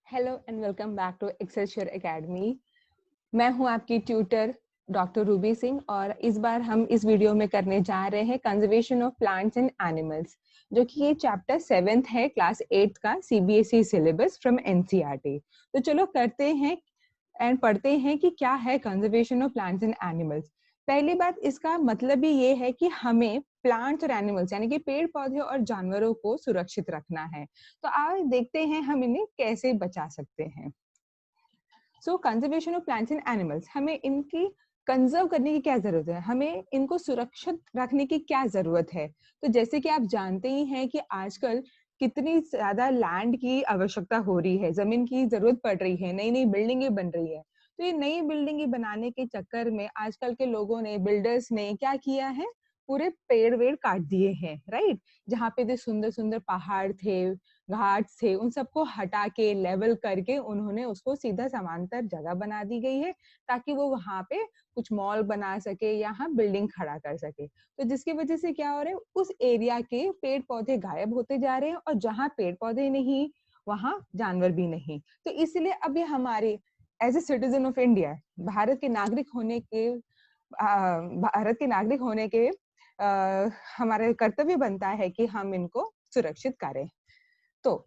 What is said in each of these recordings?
Hello and welcome back to Excelsior Academy. मैं हूं आपकी ट्यूटर डॉक्टर रूबी सिंह और इस बार हम इस वीडियो में करने जा रहे हैं conservation of plants and animals, जो कि ये चैप्टर 7th है क्लास 8th का सीबीएसई सिलेबस फ्रॉम एनसीईआरटी। तो चलो करते हैं एंड पढ़ते हैं कि क्या है conservation of plants and animals. पहली बात, इसका मतलब ही ये है कि हमें प्लांट्स और एनिमल्स यानी कि पेड़ पौधे और जानवरों को सुरक्षित रखना है। तो आज देखते हैं हम इन्हें कैसे बचा सकते हैं। So conservation of plants and animals, हमें इनकी कंजर्व करने की क्या जरूरत है, हमें इनको सुरक्षित रखने की क्या जरूरत है। तो जैसे कि आप जानते ही हैं कि आजकल कितनी ज्यादा लैंड की आवश्यकता हो रही है, जमीन की जरूरत पड़ रही है, नई नई बिल्डिंगें बन रही है। तो ये नई बिल्डिंगें बनाने के चक्कर में आजकल के लोगों ने, बिल्डर्स ने क्या किया है, पूरे पेड़ वेड़ काट दिए हैं, राइट। जहाँ पे जो सुंदर सुंदर पहाड़ थे, घाट थे, उन सबको हटा के लेवल करके उन्होंने उसको सीधा समांतर जगह बना दी गई है, ताकि वो वहां पे कुछ मॉल बना सके, यहाँ बिल्डिंग खड़ा कर सके। तो जिसकी वजह से क्या हो रहा है, उस एरिया के पेड़ पौधे गायब होते जा रहे हैं, और जहाँ पेड़ पौधे नहीं वहां जानवर भी नहीं। तो इसलिए अब ये हमारे as a citizen of India, Bharat के नागरिक होने के हमारे कर्तव्य बनता है कि हम इनको सुरक्षित करें। तो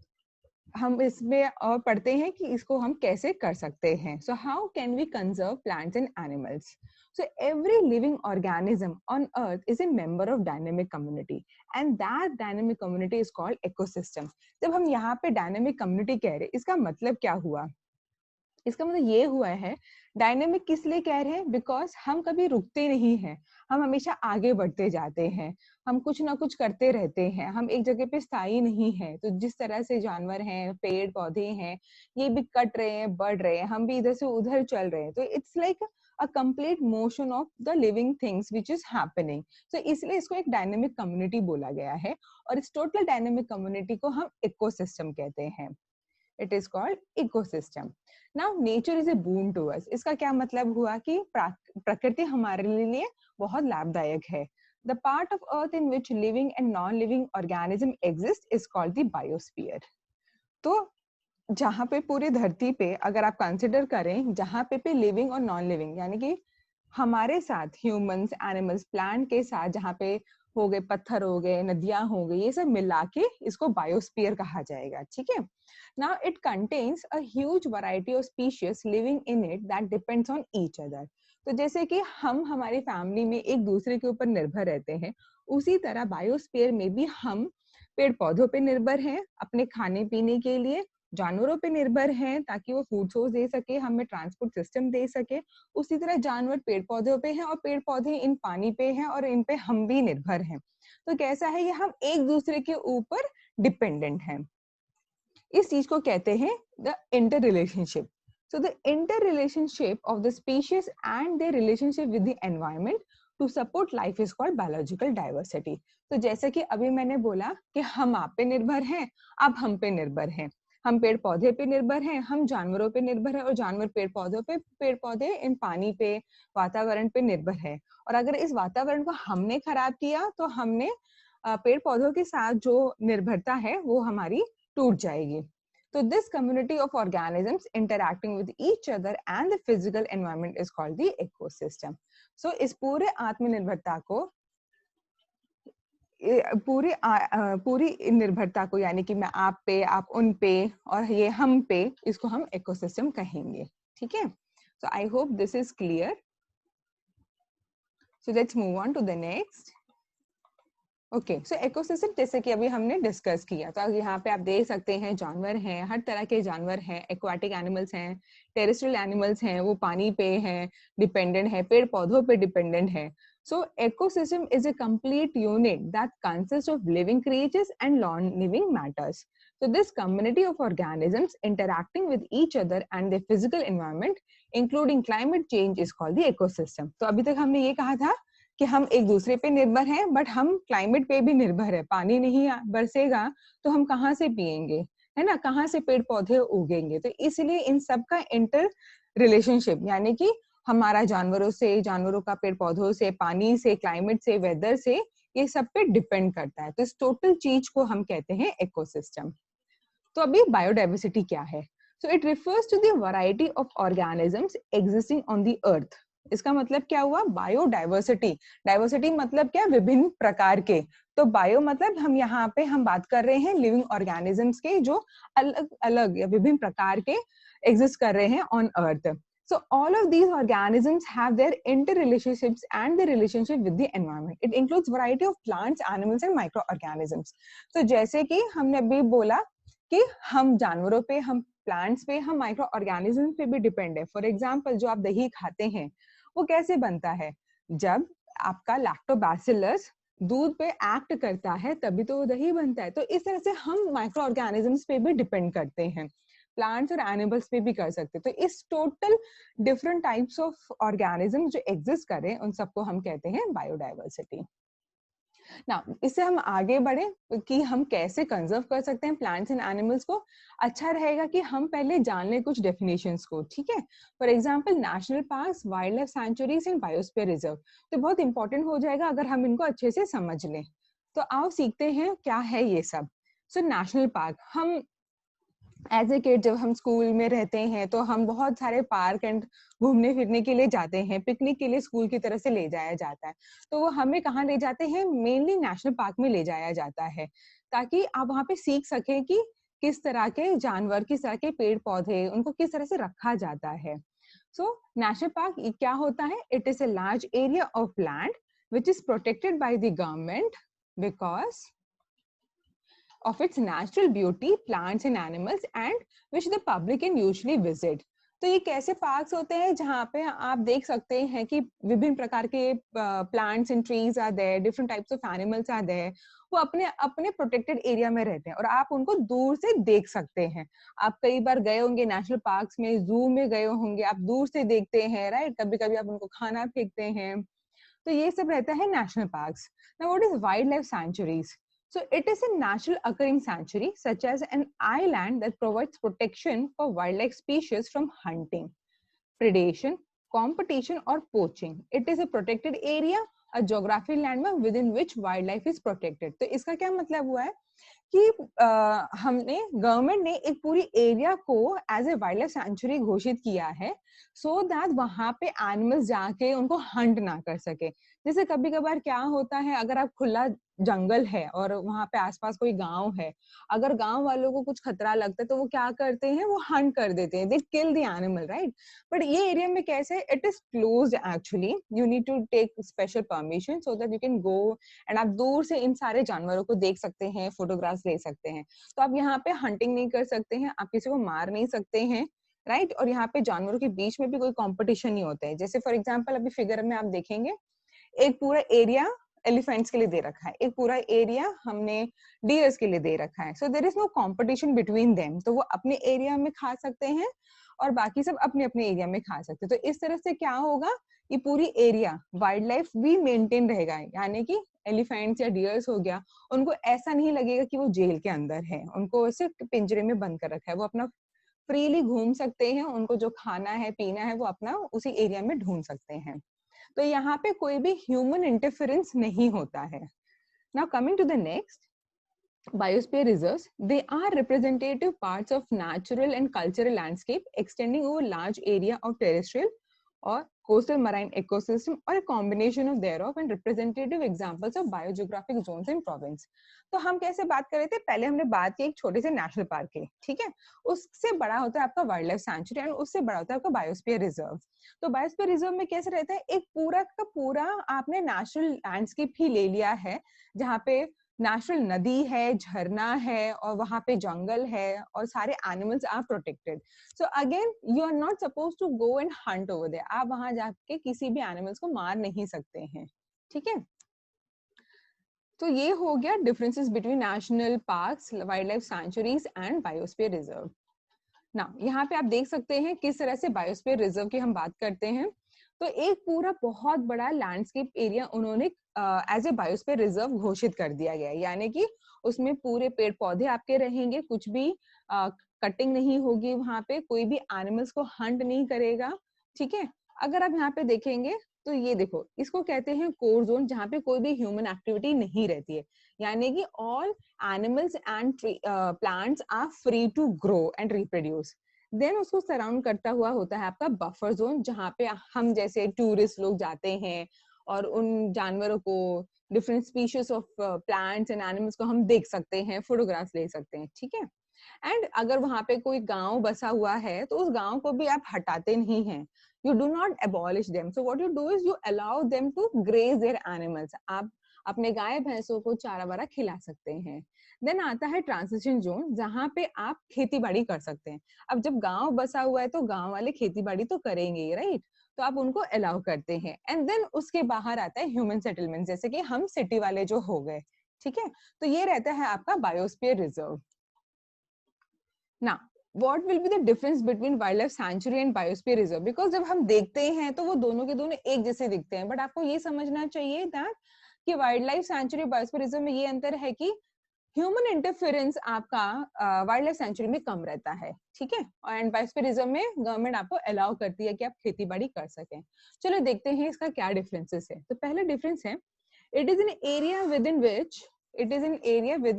हम इसमें और पढ़ते हैं कि इसको हम कैसे कर सकते हैं। So how can we conserve plants and animals? So every living organism on earth is a member of dynamic community, and that dynamic community is called ecosystem. जब हम यहाँ पे dynamic community कह रहे हैं, इसका मतलब क्या हुआ? इसका मतलब ये हुआ है, डायनेमिक किस लिए कह रहे हैं, बिकॉज हम कभी रुकते नहीं हैं, हम हमेशा आगे बढ़ते जाते हैं, हम कुछ ना कुछ करते रहते हैं, हम एक जगह पे स्थायी नहीं है। तो जिस तरह से जानवर हैं, पेड़ पौधे हैं, ये भी कट रहे हैं, बढ़ रहे हैं, हम भी इधर से उधर चल रहे हैं। तो it's like a complete motion of the living things which is happening. तो इसलिए इसको एक डायनेमिक कम्युनिटी बोला गया है, और इस टोटल डायनेमिक कम्युनिटी को हम इकोसिस्टम कहते हैं। It is called ecosystem. Now nature is a boon to us. इसका क्या मतलब हुआ कि प्रकृति हमारे लिए बहुत लाभदायक है। The part of earth in which living and non living organism exist is called the biosphere. तो जहाँ पे पूरी धरती पे अगर आप कंसिडर करें, जहाँ पे लिविंग और नॉन लिविंग यानी कि हमारे साथ ह्यूमंस, एनिमल्स, प्लांट के साथ जहाँ पे हो गए, पत्थर हो गए, नदियां हो गई, ये सब मिला के इसको बायोस्फीयर कहा जाएगा, ठीक है। Now it contains a huge variety of species living in it that depends on each other. तो जैसे कि हम हमारी फैमिली में एक दूसरे के ऊपर निर्भर रहते हैं, उसी तरह बायोस्फीयर में भी हम पेड़ पौधों पे निर्भर हैं अपने खाने पीने के लिए, जानवरों पे निर्भर हैं ताकि वो फूड सोर्स दे सके, हमें ट्रांसपोर्ट सिस्टम दे सके। उसी तरह जानवर पेड़ पौधों पे हैं, और पेड़ पौधे इन पानी पे हैं, और इन पे हम भी निर्भर हैं। तो कैसा है, ये हम एक दूसरे के ऊपर डिपेंडेंट हैं। इस चीज को कहते हैं the inter relationship. So the inter relationship of the species and the relationship with the environment to support life is called biological diversity. तो जैसे कि अभी मैंने बोला कि हम आप पे निर्भर हैं, आप हम पे निर्भर हैं, हम पेड़ पौधे पे निर्भर हैं, हम जानवरों पे निर्भर है, और जानवर पेड़ पौधों पे, पेड़ पौधे इन पानी पे, वातावरण पे निर्भर है। और अगर इस वातावरण को हमने खराब किया तो हमने पेड़ पौधों के साथ जो निर्भरता है वो हमारी टूट जाएगी। तो this community of organisms interacting with each other and the physical environment is called the ecosystem. So इस पूरे आत्मनिर्भरता को, पूरी निर्भरता को, यानी कि मैं आप पे, आप उन पे, और ये हम पे, इसको हम इकोसिस्टम कहेंगे, ठीक है। So I hope this is clear. So let's move on to the next. Okay, so ecosystem जैसे कि अभी हमने डिस्कस किया, तो यहाँ पे आप देख सकते हैं जानवर हैं, हर तरह के जानवर हैं, एक्वाटिक एनिमल्स हैं, टेरेस्ट्रियल एनिमल्स हैं, वो पानी पे हैं डिपेंडेंट है, पेड़ पौधों पे डिपेंडेंट है। सो ecosystem is a complete unit that consists of living creatures and non-living matters. So this community of organisms interacting with each other and their physical environment, including climate change, is called the ecosystem. तो अभी तक हमने ये कहा था कि हम एक दूसरे पे निर्भर हैं, बट हम क्लाइमेट पे भी निर्भर है। पानी नहीं बरसेगा तो हम कहाँ से पिएंगे, है ना, कहाँ से पेड़ पौधे उगेंगे। तो इसलिए इन सब का इंटर रिलेशनशिप, यानी कि हमारा जानवरों से, जानवरों का पेड़ पौधों से, पानी से, क्लाइमेट से, वेदर से, ये सब पे डिपेंड करता है। तो इस टोटल चीज को हम कहते हैं इकोसिस्टम। तो अभी बायोडाइवर्सिटी क्या है? So it refers to the variety of organisms existing on the earth. इसका मतलब क्या हुआ? बायोडाइवर्सिटी. डाइवर्सिटी मतलब क्या? विभिन्न प्रकार के. तो बायो मतलब हम यहाँ पे हम बात कर रहे हैं लिविंग ऑर्गेनिजम्स के जो अलग अलग या विभिन्न प्रकार के एग्जिस्ट कर रहे हैं on earth. So all of these organisms have their interrelationships and their relationship with the environment. It includes variety of plants, animals and microorganisms. So जैसे कि हमने अभी बोला कि हम जानवरों पे, हम प्लांट्स पे, हम माइक्रो ऑर्गेनिज्म पे भी डिपेंड है. फॉर एग्जाम्पल जो आप दही खाते हैं वो कैसे बनता है? जब आपका लैक्टोबैसिलस दूध पे एक्ट करता है तभी तो वो दही बनता है. तो इस तरह से हम माइक्रो ऑर्गेनिजम्स पे भी डिपेंड करते हैं. प्लांट्स और एनिमल्स पे भी कर सकते हैं. तो इस total different types of organism जो एग्जिस्ट कर रहे हैं उन सबको हम कहते हैं बायोडाइवर्सिटी. नाउ इससे हम आगे बढ़े कि हम कैसे कंजर्व कर सकते हैं प्लांट्स एंड एनिमल्स को. अच्छा रहेगा कि हम पहले जान लें कुछ डेफिनेशंस को. ठीक है. For example national parks, wildlife sanctuaries and biosphere reserve. तो बहुत इंपॉर्टेंट हो जाएगा अगर हम इनको अच्छे से समझ लें. तो आओ सीखते हैं क्या है ये सब. सो नेशनल पार्क, हम एज ए किड जब हम स्कूल में रहते हैं तो हम बहुत सारे पार्क एंड घूमने फिरने के लिए जाते हैं. पिकनिक के लिए स्कूल की तरफ से ले जाया जाता है. तो वो हमें कहाँ ले जाते हैं? मेनली नेशनल पार्क में ले जाया जाता है ताकि आप वहाँ पे सीख सकें कि किस तरह के जानवर, किस तरह के पेड़ पौधे, उनको किस तरह से रखा जाता है. सो नेशनल पार्क क्या होता है? It is a large area of land which is protected by the government because of its natural beauty, plants and animals, and which the public can usually visit. तो ये कैसे parks होते हैं जहाँ पे आप देख सकते हैं कि विभिन्न प्रकार के plants and trees are there, different types of animals are there. वो अपने अपने प्रोटेक्टेड एरिया में रहते हैं और आप उनको दूर से देख सकते हैं. आप कई बार गए होंगे नेशनल पार्क्स में, जू में गए होंगे, आप दूर से देखते हैं, राइट. कभी कभी आप उनको खाना फेंकते हैं. तो ये सब रहता है national parks. Now what is wildlife sanctuaries? So it is a natural occurring sanctuary such as an island that provides protection for wildlife species from hunting, predation, competition or poaching. It is a protected area, a geographic landmark within which wildlife is protected. तो इसका क्या मतलब हुआ है कि हमने government ने एक पूरी एरिया को as a wildlife sanctuary घोषित किया है सो दैट वहां पे एनिमल्स जाके उनको हंट ना कर सके. जैसे कभी कभार क्या होता है, अगर आप खुला जंगल है और वहां पे आसपास कोई गांव है, अगर गांव वालों को कुछ खतरा लगता है तो वो क्या करते हैं? वो हंट कर देते हैं, they kill the animal, right. But ये एरिया में कैसे? It is closed actually. You need to take special permission so that you can go and आप दूर से इन सारे जानवरों को देख सकते हैं, फोटोग्राफ्स ले सकते हैं. तो आप यहाँ पे हंटिंग नहीं कर सकते हैं, आप किसी को मार नहीं सकते हैं, राइट. और यहाँ पे जानवरों के बीच में भी कोई कंपटीशन नहीं होता है. जैसे फॉर एग्जांपल अभी फिगर में आप देखेंगे एक पूरा एरिया एलिफेंट्स के लिए दे रखा है, एक पूरा एरिया हमने डियर्स के लिए दे रखा है. So there is no competition between them. तो वो अपने एरिया में खा सकते हैं और बाकी सब अपने अपने एरिया में खा सकते हैं. तो इस तरह से क्या होगा, ये पूरी एरिया वाइल्ड लाइफ भी मेंटेन रहेगा. यानी कि एलिफेंट्स या डियर्स हो गया, उनको ऐसा नहीं लगेगा कि वो जेल के अंदर है, उनको ऐसे पिंजरे में बंद कर रखा है. वो अपना फ्रीली घूम सकते हैं, उनको जो खाना है पीना है वो अपना उसी एरिया में ढूंढ सकते हैं. तो यहाँ पे कोई भी ह्यूमन इंटरफेरेंस नहीं होता है. Now coming to the next, biosphere reserves, they are representative parts of natural and cultural landscape extending over large area of terrestrial or coastal marine ecosystem or a combination of thereof and representative examples of biogeographic zones and province. तो हम कैसे बात कर रहे थे? पहले हमने बात की एक छोटे से नेशनल पार्क की, ठीक है. उससे बड़ा होता है आपका वाइल्ड लाइफ सैंचुरी और उससे बड़ा होता है आपका बायोस्फीयर रिजर्व. तो बायोस्फीयर रिजर्व में कैसे रहता है? एक पूरा का पूरा आपने नेचुरल लैंडस्केप ही ले लिया है जहाँ पे नेचुरल नदी है, झरना है और वहां पे जंगल है और सारे animals are protected. So again you are not suppose to go and hunt over there. आप वहां जाके किसी भी एनिमल्स को मार नहीं सकते हैं, ठीक है. तो ये हो गया differences between national parks, wildlife sanctuaries and biosphere reserve. Now यहाँ पे आप देख सकते हैं किस तरह से बायोस्फीयर रिजर्व की हम बात करते हैं. तो एक पूरा बहुत बड़ा लैंडस्केप एरिया उन्होंने एज ए बायोस्फीयर रिजर्व घोषित कर दिया गया. यानी कि उसमें पूरे पेड़ पौधे आपके रहेंगे, कुछ भी कटिंग नहीं होगी, वहां पे कोई भी एनिमल्स को हंट नहीं करेगा, ठीक है. अगर आप यहाँ पे देखेंगे तो ये देखो, इसको कहते हैं कोर जोन, जहाँ पे कोई भी ह्यूमन एक्टिविटी नहीं रहती है. यानी कि all animals and plants are free to grow and reproduce. Then उसको सराउंड करता हुआ होता है आपका बफर जोन, जहाँ पे हम जैसे टूरिस्ट लोग जाते हैं और उन जानवरों को, different species of plants and animals को हम देख सकते हैं, फोटोग्राफ्स ले सकते हैं, ठीक है। एंड अगर वहां पे कोई गांव बसा हुआ है तो उस गांव को भी आप हटाते नहीं हैं, you do not abolish them, so what you do is you allow them to graze their animals, आप अपने गाय भैंसों को चारा वारा खिला सकते हैं। देन आता है ट्रांजिशन जोन, जहां पे आप खेती बाड़ी कर सकते हैं। अब जब गांव बसा हुआ है तो गांव वाले खेती बाड़ी तो करेंगे, राइट, तो आप उनको अलाउ करते हैं। एंड देन उसके बाहर आता है ह्यूमन सेटलमेंट, जैसे कि हम सिटी वाले जो हो गए, ठीक है। तो ये रहता है आपका biosphere reserve. Now, what will be the difference between wildlife sanctuary and biosphere reserve? Because जब हम देखते हैं तो वो दोनों के दोनों एक जैसे दिखते हैं, बट आपको ये समझना चाहिए that कि वाइल्ड सैंचुरी बायोस्फीयर रिजर्व में ये अंतर है कि ह्यूमन इंटरफेरेंस आपका वाइल्ड लाइफ सेंचुरी में कम रहता है, ठीक है, एंड बायोस्फीयर रिजर्व में गवर्नमेंट आपको अलाउ करती है कि आप खेती बाड़ी कर सकें। चलो देखते हैं इसका क्या डिफरेंसेस है। तो पहला डिफरेंस है, it is an area with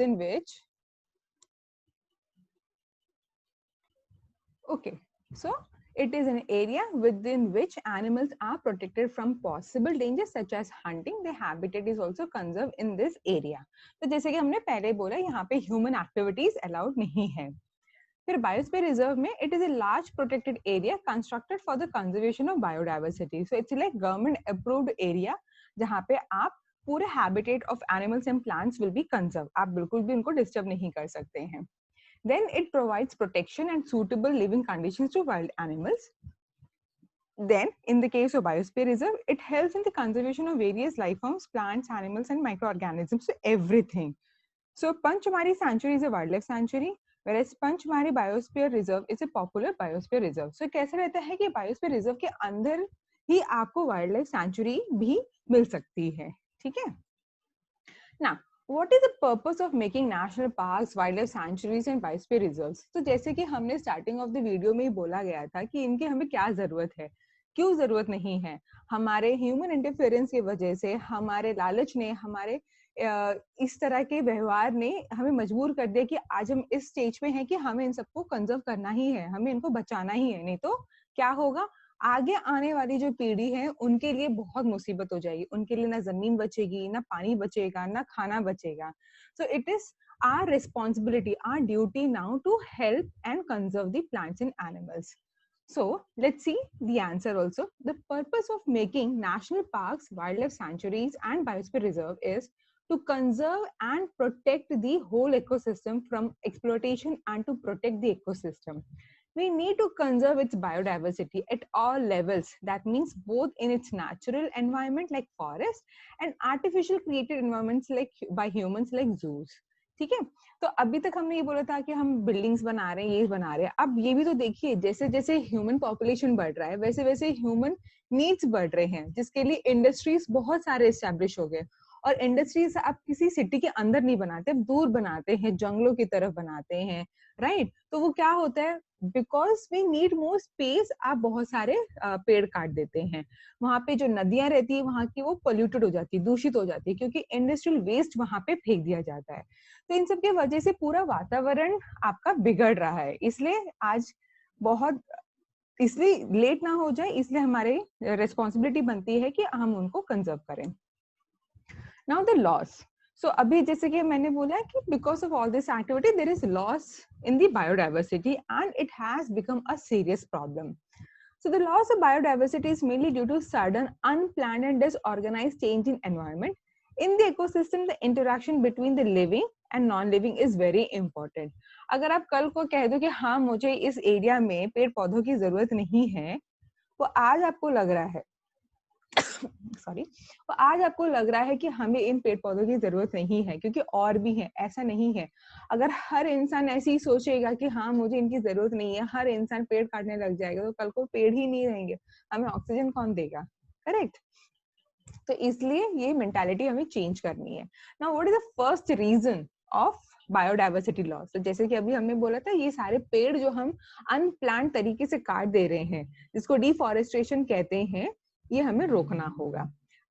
in which okay, so it is an area within which animals are protected from possible dangers such as hunting. The habitat is also conserved in this area. तो जैसे कि हमने पहले बोला, यहाँ पे human activities allowed नहीं है। फिर बायोस्फीयर रिजर्व में it is a large protected area constructed for the conservation of biodiversity. So it's like government approved area जहाँ पे आप पूरे habitat of animals and plants will be conserved. आप बिल्कुल भी उनको disturb नहीं कर सकते हैं। Then it provides protection and suitable living conditions to wild animals. Then, in the case of biosphere reserve, it helps in the conservation of various life forms, plants, animals, and microorganisms, so everything. So, Panchmari Sanctuary is a wildlife sanctuary, whereas Panchmari Biosphere Reserve is a popular biosphere reserve. So, कैसे रहता है कि biosphere reserve के अंदर ही आपको wildlife sanctuary भी मिल सकती है, ठीक है? Now, what is the purpose of making national parks, wildlife sanctuaries and biosphere reserves? तो जैसे कि हमने स्टार्टिंग ऑफ द वीडियो में ही बोला गया था कि इनकी हमें क्या जरूरत है, क्यों जरूरत नहीं है। हमारे ह्यूमन इंटरफेरेंस की वजह से, हमारे लालच ने, हमारे इस तरह के व्यवहार ने हमें मजबूर कर दिया कि आज हम इस स्टेज पे हैं कि हमें इन सबको कंजर्व करना ही है, हमें इनको बचाना ही है, नहीं तो क्या होगा, आगे आने वाली जो पीढ़ी है उनके लिए बहुत मुसीबत हो जाएगी, उनके लिए ना जमीन बचेगी, ना पानी बचेगा, ना खाना बचेगा। सो it is our responsibility, our duty now to help and conserve the plants and animals. So let's see the answer also. The purpose of making national parks, wildlife sanctuaries and biosphere reserve is to conserve and protect the whole ecosystem from exploitation and to protect the ecosystem. We need to conserve its biodiversity at all levels. That means both in its natural environment like forest and artificial created environments like by humans like zoos. ठीक है, तो अभी तक हमने ये बोला था कि हम बिल्डिंग्स बना रहे हैं, ये बना रहे हैं। अब ये भी तो देखिए, जैसे जैसे ह्यूमन पॉपुलेशन बढ़ रहा है वैसे वैसे ह्यूमन नीड्स बढ़ रहे हैं, जिसके लिए इंडस्ट्रीज बहुत सारे एस्टेब्लिश हो गए। और इंडस्ट्रीज आप किसी सिटी के अंदर नहीं बनाते, अब दूर बनाते हैं, जंगलों की तरफ बनाते हैं, राइट। तो वो क्या होता है, because we need more space, आप बहुत सारे पेड़ काट देते हैं। वहां पे जो नदियां रहती है वहां की वो पोल्यूटेड हो जाती है, दूषित हो जाती है, क्योंकि इंडस्ट्रियल वेस्ट वहां पे फेंक दिया जाता है। तो इन सब की वजह से पूरा वातावरण आपका बिगड़ रहा है। इसलिए आज बहुत, इसलिए लेट ना हो जाए, इसलिए हमारे रिस्पॉन्सिबिलिटी बनती है कि हम उनको कंजर्व करें। Now the loss. सो अभी जैसे कि मैंने बोला कि because of all this activity there is loss in the biodiversity and it has become a serious problem. So the loss of biodiversity is mainly due to sudden, unplanned and disorganized change in environment. In the ecosystem, the interaction between the living and non-living is very important. अगर आप कल को कह दो कि हाँ मुझे इस एरिया में पेड़ पौधों की जरूरत नहीं है, वो आज आपको लग रहा है सॉरी, तो आज आपको लग रहा है कि हमें इन पेड़ पौधों की जरूरत नहीं है क्योंकि और भी है, ऐसा नहीं है। अगर हर इंसान ऐसे ही सोचेगा कि हाँ मुझे इनकी जरूरत नहीं है, हर इंसान पेड़ काटने लग जाएगा, तो कल को पेड़ ही नहीं रहेंगे, हमें ऑक्सीजन कौन देगा, करेक्ट। तो इसलिए ये मेंटालिटी हमें चेंज करनी है। Now what is the first reason of biodiversity loss? तो जैसे कि अभी हमने बोला था, ये सारे पेड़ जो हम अनप्लान तरीके से काट दे रहे हैं, जिसको डिफॉरेस्टेशन कहते हैं, ये हमें रोकना होगा।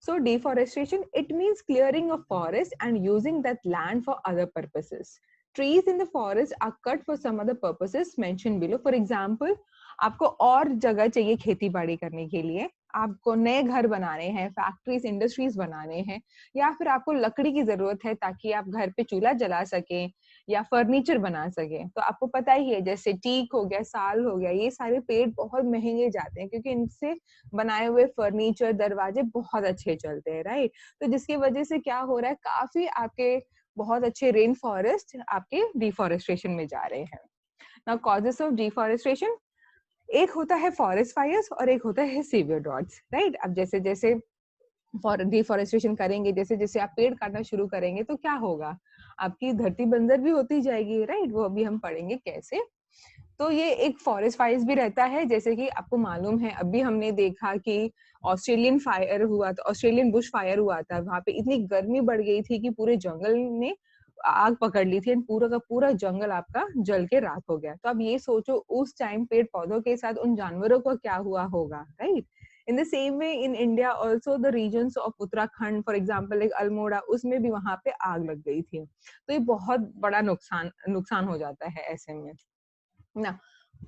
So deforestation, it means clearing of forest and using that land for other purposes. trees in the forest are cut for some other purposes mentioned below. For example, आपको और जगह चाहिए खेती बाड़ी करने के लिए, आपको नए घर बनाने हैं, फैक्ट्रीज इंडस्ट्रीज बनाने हैं, या फिर आपको लकड़ी की जरूरत है ताकि आप घर पे चूल्हा जला सकें या फर्नीचर बना सकें। तो आपको पता ही है जैसे टीक हो गया, साल हो गया, ये सारे पेड़ बहुत महंगे जाते हैं क्योंकि इनसे बनाए हुए फर्नीचर, दरवाजे बहुत अच्छे चलते हैं, राइट। तो जिसकी वजह से क्या हो रहा है, काफी आपके बहुत अच्छे रेन फॉरेस्ट आपके डिफॉरेस्टेशन में जा रहे हैं। नाउ कॉजेस ऑफ डिफॉरेस्टेशन, एक होता है फॉरेस्ट फायर्स और एक होता है सीवियर ड्रॉट्स, राइट। अब जैसे जैसे डिफॉरेस्टेशन करेंगे, जैसे जैसे आप पेड़ काटना शुरू करेंगे तो क्या होगा, आपकी धरती बंजर भी होती जाएगी, राइट। वो अभी हम पढ़ेंगे कैसे। तो ये एक फॉरेस्ट फायर्स भी रहता है, जैसे कि आपको मालूम है अभी हमने देखा कि ऑस्ट्रेलियन फायर हुआ था, ऑस्ट्रेलियन बुश फायर हुआ था, वहां पे इतनी गर्मी बढ़ गई थी कि पूरे जंगल ने आग पकड़ ली थी, पूरा का पूरा जंगल आपका जल के राख हो गया। तो अब ये सोचो उस टाइम पेड़ पौधों के साथ उन जानवरों को क्या हुआ होगा, right. In the same way in India also the regions of Uttarakhand for example like Almora, उसमें भी वहां पे आग लग गई थी। तो ये बहुत बड़ा नुकसान हो जाता है ऐसे में ना।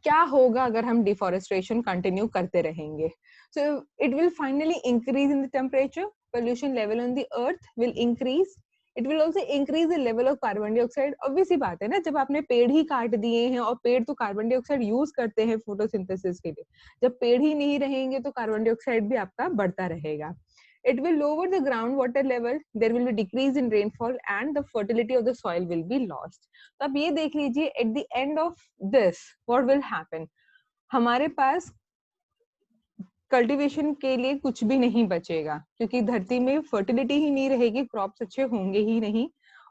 क्या होगा अगर हम डिफॉरेस्टेशन कंटिन्यू करते रहेंगे, so it will finally increase in the temperature, pollution level on the earth will increase, it will also increase the level of carbon dioxide. Obvious सी बात है ना, जब आपने पेड़ ही काट दिए हैं, और पेड़ तो कार्बन डाइऑक्साइड यूज करते हैं फोटोसिंथेसिस के लिए, जब पेड़ ही नहीं रहेंगे तो कार्बन डाइऑक्साइड भी आपका बढ़ता रहेगा। It will lower the groundwater level, there will be decrease in rainfall and the fertility of the soil will be lost. तो अब ये देख लीजिए at the end of this what will happen, हमारे पास कल्टीवेशन के लिए कुछ भी नहीं बचेगा क्योंकि धरती में फर्टिलिटी ही नहीं रहेगी, क्रॉप्स अच्छे होंगे ही नहीं,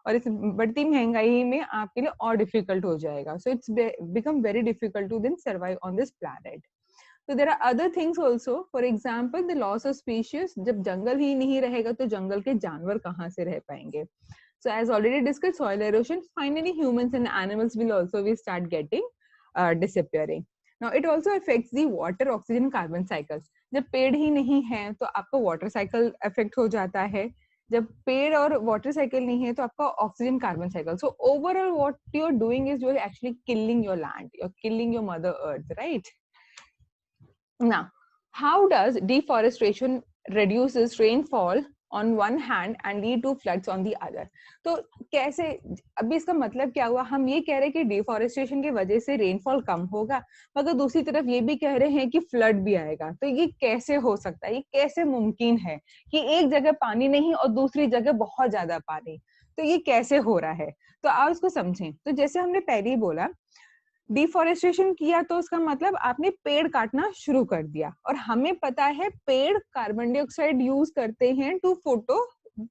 और इस बढ़ती महंगाई में आपके लिए और डिफिकल्ट हो जाएगा। So it's become very difficult to then survive on this planet. So there are other things also. For example, the loss of species. जब जंगल ही नहीं रहेगा तो जंगल के जानवर कहाँ से रह पाएंगे? So as already discussed, soil erosion. Finally, humans and animals will also be start getting disappearing. Now it also affects the water, oxygen, carbon cycles. जब पेड़ ही नहीं है तो आपका water cycle affect हो जाता है. जब पेड़ और water cycle नहीं है तो आपका oxygen, carbon cycle. So overall, what you're doing is you're actually killing your land. You're killing your mother earth, right? Now, how does deforestation reduces rainfall on one hand and lead to floods on the other? तो कैसे, अभी इसका मतलब क्या हुआ, हम ये कह रहे हैं कि डिफॉरेस्टेशन की वजह से रेनफॉल कम होगा, मगर दूसरी तरफ ये भी कह रहे हैं कि फ्लड भी आएगा। तो ये कैसे हो सकता है, ये कैसे मुमकिन है कि एक जगह पानी नहीं और दूसरी जगह बहुत ज्यादा पानी, तो ये कैसे हो रहा है? तो आओ इसको समझें। तो जैसे हमने पहले ही बोला, डिफॉरेस्टेशन किया तो उसका मतलब आपने पेड़ काटना शुरू कर दिया, और हमें पता है पेड़ कार्बन डाइऑक्साइड यूज करते हैं to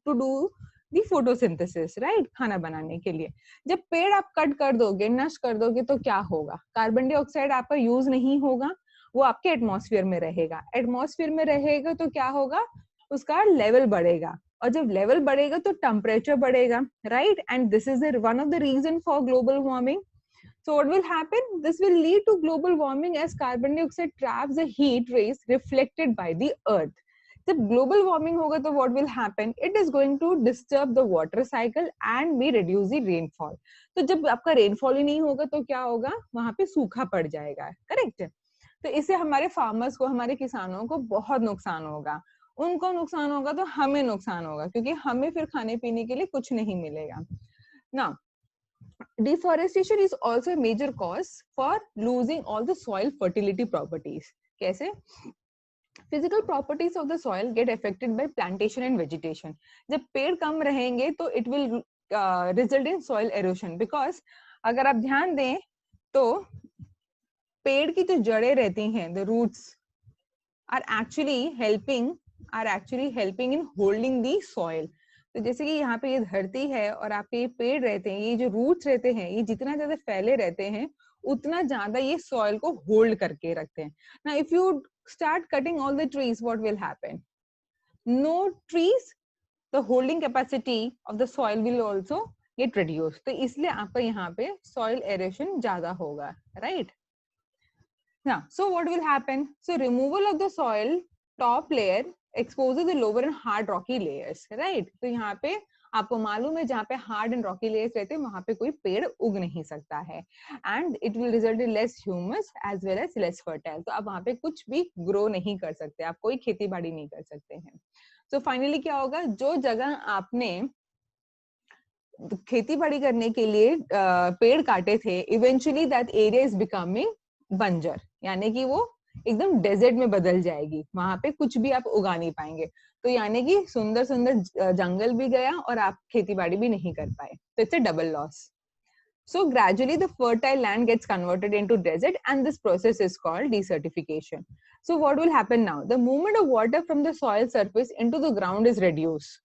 do the photosynthesis, right, खाना बनाने के लिए। जब पेड़ आप कट कर दोगे, नष्ट कर दोगे, तो क्या होगा, कार्बन डाइऑक्साइड आपका यूज नहीं होगा, वो आपके एटमॉस्फेयर में रहेगा। एटमॉस्फेयर में रहेगा तो क्या होगा, उसका लेवल बढ़ेगा, और जब लेवल बढ़ेगा तो टेम्परेचर बढ़ेगा, right. And this is one of the reason for global warming. So what will happen? This will lead to global warming as carbon dioxide traps the heat rays reflected by the earth. जब global warming होगा तो what will happen? It is going to disturb the water cycle and may reduce the rainfall. तो जब आपका rainfall ही नहीं होगा तो क्या होगा, वहां पे सूखा पड़ जाएगा, करेक्ट। तो इससे हमारे फार्मर्स को, हमारे किसानों को बहुत नुकसान होगा, उनको नुकसान होगा तो हमें नुकसान होगा, क्योंकि हमें फिर खाने पीने के लिए कुछ नहीं मिलेगा ना। Deforestation is also a major cause for losing all the soil fertility properties. कैसे? Physical properties of the soil get affected by plantation and vegetation. जब पेड़ कम रहेंगे तो it will result in soil erosion, because अगर आप ध्यान दें तो पेड़ की जो जड़ें रहती हैं, the roots are actually helping in holding the soil. तो जैसे कि यहाँ पे ये धरती है और आपके ये पेड़ रहते हैं, ये जो रूट्स रहते हैं, ये जितना ज्यादा फैले रहते हैं उतना ज्यादा ये सॉइल को होल्ड करके रखते हैं। Now if you start cutting all the trees, what will happen? No trees, the holding capacity of the soil will also get reduced. तो इसलिए आपका यहाँ पे soil erosion ज्यादा होगा, right? Now, so what will happen? So removal of the soil top layer exposes the lower and hard rocky layers, right? तो यहाँ पे आपको मालूम है जहाँ पे हार्ड एंड रॉकी लेयर्स रहते हैं वहां पे कोई पेड़ उग नहीं सकता है, and it will result in less humus as well as less fertile. तो आप वहां पे कुछ भी ग्रो नहीं कर सकते, आप कोई खेती बाड़ी नहीं कर सकते हैं। तो फाइनली क्या होगा, जो जगह आपने खेती बाड़ी करने के लिए पेड़ काटे थे, eventually that area is becoming बंजर, यानी कि वो एकदम डेजर्ट में बदल जाएगी, वहां पे कुछ भी आप उगा नहीं पाएंगे। तो यानी कि सुंदर सुंदर जंगल भी गया और आप खेती बाड़ी भी नहीं कर पाए, तो it's a double loss. So gradually the fertile land gets converted into desert, and this process is called desertification. So what will happen now? The movement of water from the soil surface into the ground is reduced.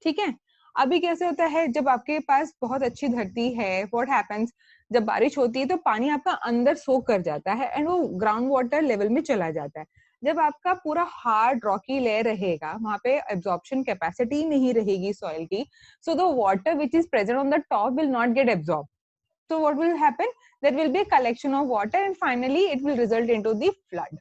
ठीक है, अभी कैसे होता है, जब आपके पास बहुत अच्छी धरती है, what happens, जब बारिश होती है तो पानी आपका अंदर सोख कर जाता है एंड वो ग्राउंड वाटर लेवल में चला जाता है। जब आपका पूरा हार्ड रॉकी लेयर रहेगा, वहां पे एब्जॉर्प्शन कैपेसिटी नहीं रहेगी सॉइल की, so the water which is present on the top will not gate absorb. So what will happen? There will be a collection of water and finally it will result into the flood.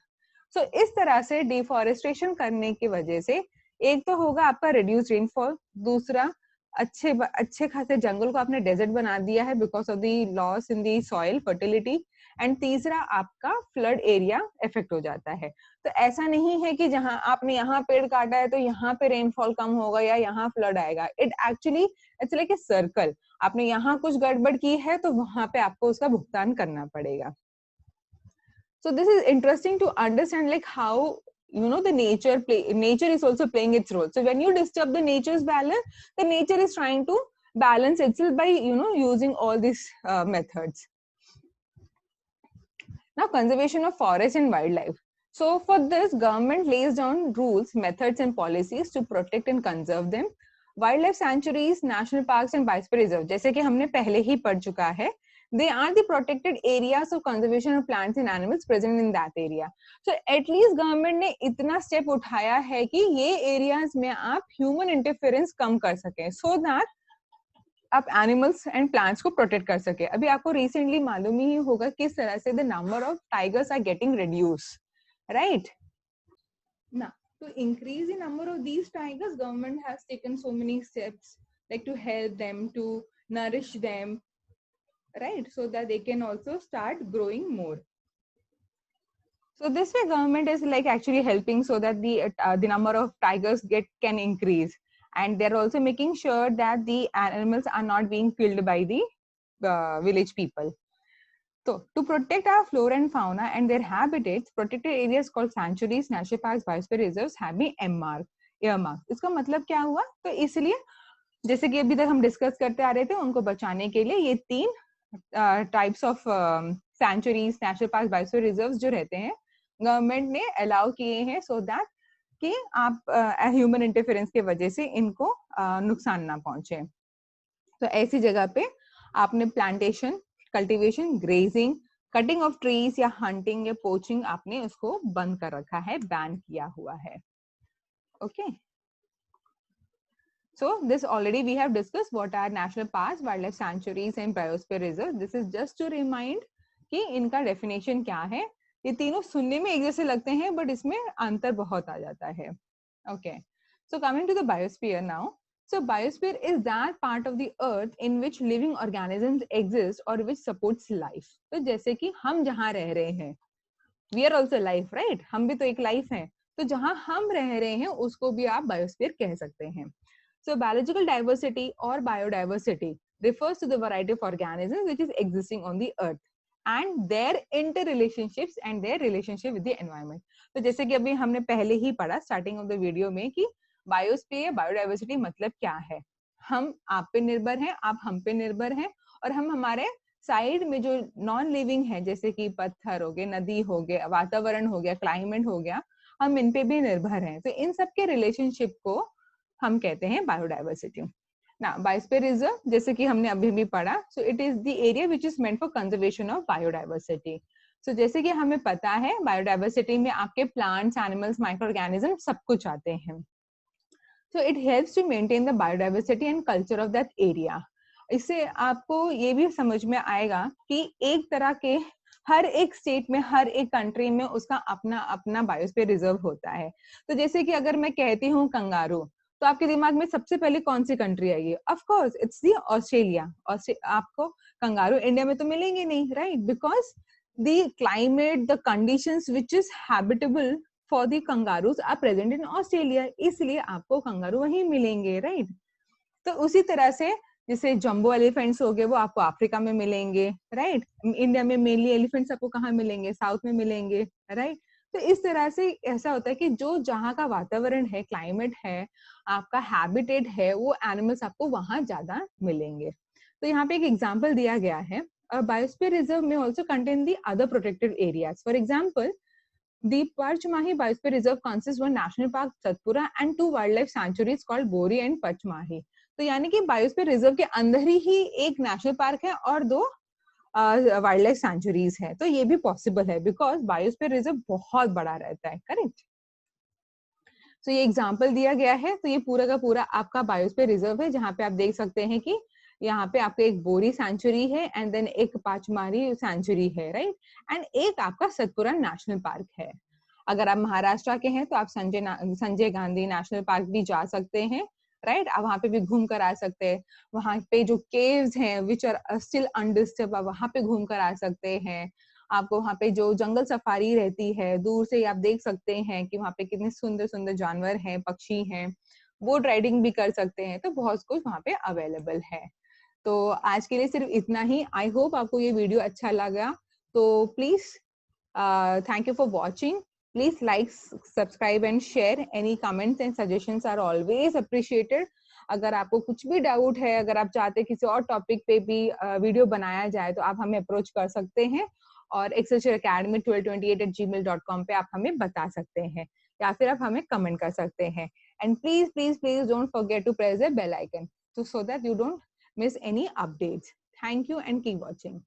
So इस तरह से deforestation करने की वजह से एक तो होगा आपका रिड्यूस रेनफॉल, दूसरा अच्छे खासे जंगल को आपने डेजर्ट बना दिया है because of the loss in the soil fertility, and तीसरा आपका फ्लड एरिया इफेक्ट हो जाता है। तो ऐसा नहीं है कि जहां आपने यहाँ पेड़ काटा है तो यहाँ पे रेनफॉल कम होगा या यहाँ फ्लड आएगा, it actually it's like a circle. आपने यहाँ कुछ गड़बड़ की है तो वहां पे आपको उसका भुगतान करना पड़ेगा। So this is interesting to understand like how the nature is also playing its role. So when you disturb the nature's balance, the nature is trying to balance itself by using all these methods. Now conservation of forest and wildlife. So for this, government lays down rules, methods and policies to protect and conserve them. Wildlife sanctuaries, national parks and biosphere reserve, जैसे कि हमने पहले ही पढ़ चुका है, they are the protected areas of conservation of plants and animals present in that area. So at least government ने इतना step उठाया है कि ये areas में आप human interference कम कर सकें, so that आप एनिमल्स एंड प्लांट्स को प्रोटेक्ट कर सके। अभी आपको रिसेंटली मालूम ही होगा किस तरह से the number of tigers are getting reduce, right ना। To increase the number of these tigers, government has taken so many steps like to help them, to nourish them, right, so that they can also start growing more. So this way government is like actually helping so that the number of tigers can increase, and they're also making sure that the animals are not being killed by the village people. So to protect our flora and fauna and their habitats, protected areas called sanctuaries, national parks, biosphere reserves have been earmarked. इसका मतलब क्या हुआ? तो इसलिए जैसे कि अभी तक हम डिस्कस करते आ रहे थे, उनको बचाने के लिए ये 3 types of sanctuaries, national park, biosphere reserves जो रहते हैं, गवर्नमेंट ने अलाउ किए हैं सो दैट कि आप ह्यूमन इंटरफेरेंस की वजह से इनको नुकसान ना पहुंचे। तो ऐसी जगह पे आपने plantation, cultivation, grazing, cutting of trees या हंटिंग या पोचिंग आपने उसको बंद कर रखा है, बैन किया हुआ है। Okay, so this already we have discussed what are national parks, wildlife sanctuaries and biosphere reserve. This is just to remind कि इनका definition क्या है। ये तीनों सुनने में एक जैसे लगते हैं बट इसमें अंतर बहुत आ जाता है। Okay, so coming to the biosphere now. So biosphere is that part of the earth in which living organisms exist or which supports life. तो जैसे कि हम जहाँ रह रहे हैं, we are also life, right? हम भी तो एक life है, तो जहाँ हम रह रहे हैं उसको भी आप biosphere कह सकते हैं। So biological diversity or biodiversity refers to the variety of organisms which is existing on the earth and their interrelationships and their relationship with the environment. तो जैसे कि अभी हमने पहले ही पढ़ा स्टार्टिंग ऑफ द वीडियो में कि बायोस्फीयर, बायोडाइवर्सिटी मतलब क्या है। हम आप पे निर्भर हैं, आप हम पे निर्भर हैं, और हम हमारे साइड में जो नॉन लिविंग है जैसे कि पत्थर हो गए, नदी हो गया, वातावरण हो गया, क्लाइमेट हो गया, हम इन पे भी निर्भर हैं। तो इन सब के रिलेशनशिप को हम कहते हैं बायोडाइवर्सिटी। ना बायोस्फीयर रिजर्व जैसे कि हमने अभी भी पढ़ा, so it is the area which is meant for conservation of biodiversity. So जैसे कि हमें पता है बायोडाइवर्सिटी में आपके प्लांट्स, एनिमल्स, माइक्रो ऑर्गेनिज्म सब कुछ आते हैं। So it helps to maintain the biodiversity and culture of that area. इससे आपको ये भी समझ में आएगा कि एक तरह के हर एक स्टेट में, हर एक कंट्री में उसका अपना अपना बायोस्फीयर रिजर्व होता है। तो जैसे कि अगर मैं कहती हूँ कंगारू, तो आपके दिमाग में सबसे पहले कौन सी कंट्री आएगी? Of course it's the Australia. आपको कंगारू इंडिया में तो मिलेंगे नहीं, right? Because the climate, the conditions which is habitable for the kangaroos are present in Australia, इसलिए आपको कंगारू वहीं मिलेंगे, राइट? तो उसी तरह से जैसे जंबो एलिफेंट्स हो गए, वो आपको अफ्रीका में मिलेंगे, राइट? इंडिया में मेनली एलिफेंट्स आपको कहाँ मिलेंगे? साउथ में मिलेंगे, राइट? तो इस तरह से ऐसा होता है कि जो जहाँ का वातावरण है, क्लाइमेट है, आपका हैबिटेट है, वो एनिमल्स आपको वहां ज्यादा मिलेंगे। तो यहाँ पे एक एग्जाम्पल दिया गया है, बायोस्फीयर रिजर्व में also contain the other protected areas. For example, the Pachmahi Biosphere Reserve consists one national park Satpura and 2 wildlife sanctuaries called Bori and Pachmahi। तो यानी कि बायोस्फीयर रिजर्व के अंदर ही एक नेशनल पार्क है और 2 वाइल्ड लाइफ सेंचुरीज है। तो ये भी पॉसिबल है बिकॉज बायोस्फीयर रिजर्व बहुत बड़ा रहता है, करेक्ट? तो ये एग्जाम्पल दिया गया है। तो ये पूरा का पूरा आपका बायोस्फीयर रिजर्व है, जहाँ पे आप देख सकते हैं कि यहाँ पे आपका एक बोरी सेंचुरी है एंड देन एक पाचमारी सेंचुरी है, राइट? एंड एक आपका सतपुरा नेशनल पार्क है। अगर आप महाराष्ट्र के हैं तो आप संजय गांधी नेशनल पार्क भी जा सकते हैं, राइट? आप वहां पे भी घूम कर आ सकते हैं। वहां पे जो केव्स हैं विच आर स्टिल अनडिस्टर्ब, आप वहां पे घूम कर आ सकते हैं। आपको वहां पे जो जंगल सफारी रहती है, दूर से आप देख सकते हैं कि वहां पे कितने सुंदर सुंदर जानवर हैं, पक्षी हैं। बोट राइडिंग भी कर सकते हैं। तो बहुत कुछ वहां पे अवेलेबल है। तो आज के लिए सिर्फ इतना ही। आई होप आपको ये वीडियो अच्छा लगा। तो please thank you for watching. Please like, subscribe and share. Any comments and suggestions are always appreciated. अगर आपको कुछ भी डाउट है, अगर आप चाहते हैं किसी और टॉपिक पे भी वीडियो बनाया जाए, तो आप हमें अप्रोच कर सकते हैं। और excelsioracademy1228@gmail.com पे आप हमें बता सकते हैं, या फिर आप हमें कमेंट कर सकते हैं। And please please please don't forget to press the bell icon so that you don't miss any updates. Thank you and keep watching.